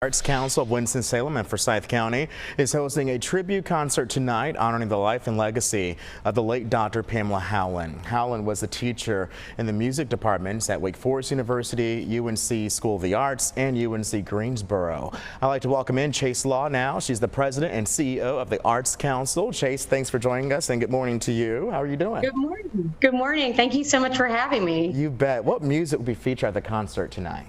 Arts Council of Winston-Salem and Forsyth County is hosting a tribute concert tonight honoring the life and legacy of the late Dr. Pamela Howland. Howland was a teacher in the music departments at Wake Forest University, UNC School of the Arts, and UNC Greensboro. I'd like to welcome in Chase Law now. She's the president and CEO of the Arts Council. Chase, thanks for joining us and good morning to you. How are you doing? Good morning. Good morning. Thank you so much for having me. You bet. What music will be featured at the concert tonight?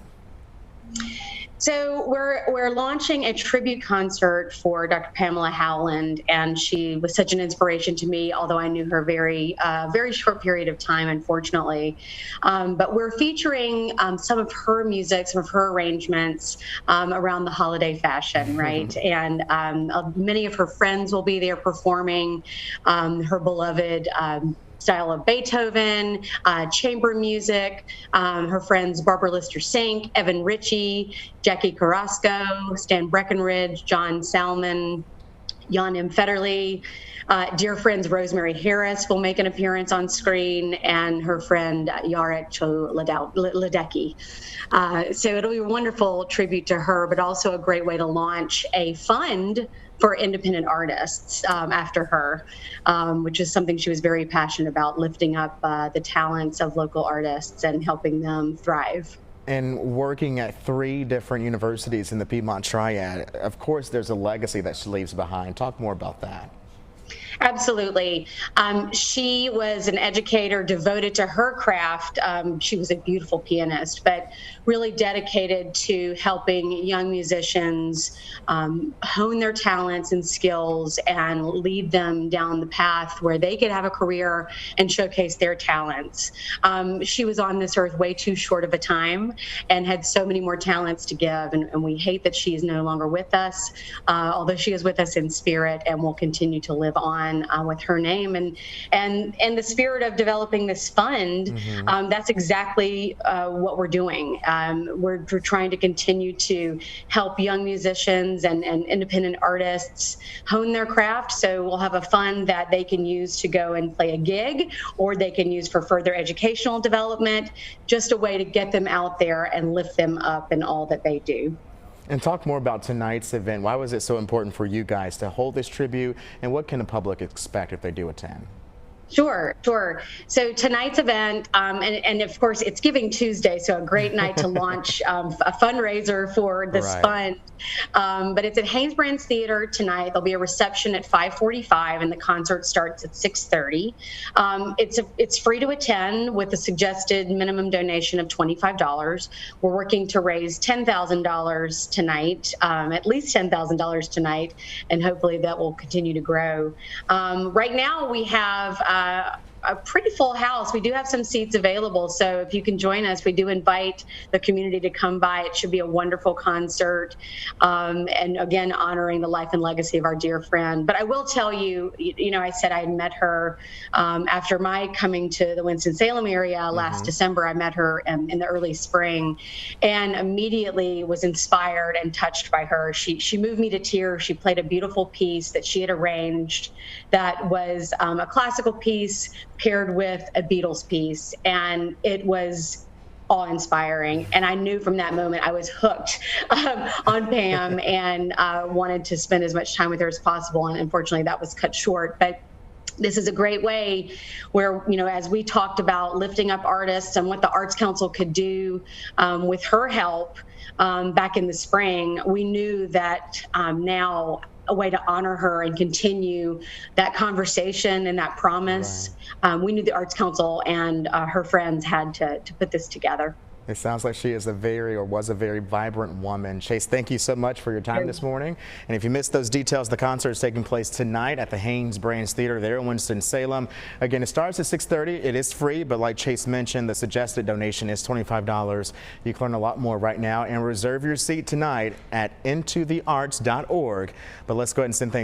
So we're launching a tribute concert for Dr. Pamela Howland, and she was such an inspiration to me, although I knew her very short period of time, unfortunately. But we're featuring some of her music, some of her arrangements around the holiday fashion, right? And many of her friends will be there performing her beloved style of Beethoven, chamber music, her friends Barbara Lister-Sink, Evan Ritchie, Jackie Carrasco, Stan Breckenridge, John Salmon, Jan M. Federley, dear friends Rosemary Harris will make an appearance on screen, and her friend Yarek Ledecky. So it'll be a wonderful tribute to her, but also a great way to launch a fund for independent artists after her, which is something she was very passionate about, lifting up the talents of local artists and helping them thrive. And working at 3 different universities in the Piedmont Triad, of course there's a legacy that she leaves behind. Talk more about that. Absolutely. She was an educator devoted to her craft. She was a beautiful pianist, but really dedicated to helping young musicians hone their talents and skills and lead them down the path where they could have a career and showcase their talents. She was on this earth way too short of a time and had so many more talents to give, and we hate that she is no longer with us, although she is with us in spirit and will continue to live on with her name, and the spirit of developing this fund. That's exactly what we're doing. We're trying to continue to help young musicians and independent artists hone their craft. So we'll have a fund that they can use to go and play a gig, or they can use for further educational development, just a way to get them out there and lift them up in all that they do. And talk more about tonight's event. Why was it so important for you guys to hold this tribute, and what can the public expect if they do attend? Sure. So tonight's event, and of course it's Giving Tuesday, so a great night to launch a fundraiser for this fund. But it's at Haynes Brands Theater tonight. There'll be a reception at 5:45, and the concert starts at 6:30. It's free to attend with a suggested minimum donation of $25. We're working to raise $10,000 tonight, at least $10,000 tonight, and hopefully that will continue to grow. Right now we have a pretty full house. We do have some seats available, so if you can join us, we do invite the community to come by. It should be a wonderful concert, and again, honoring the life and legacy of our dear friend. But I will tell you, I said I had met her after my coming to the Winston-Salem area last December. I met her in the early spring, and immediately was inspired and touched by her. She moved me to tears. She played a beautiful piece that she had arranged that was a classical piece paired with a Beatles piece, and it was awe-inspiring. And I knew from that moment I was hooked on Pam and wanted to spend as much time with her as possible. And unfortunately, that was cut short. But this is a great way where, as we talked about lifting up artists and what the Arts Council could do with her help back in the spring, we knew that now a way to honor her and continue that conversation and that promise. We knew the Arts Council and her friends had to put this together. It sounds like she is was a very vibrant woman. Chase, thank you so much for your time this morning. And if you missed those details, the concert is taking place tonight at the Haynes Brands Theater there in Winston-Salem. Again, it starts at 6:30. It is free, but like Chase mentioned, the suggested donation is $25. You can learn a lot more right now and reserve your seat tonight at intothearts.org. But let's go ahead and send things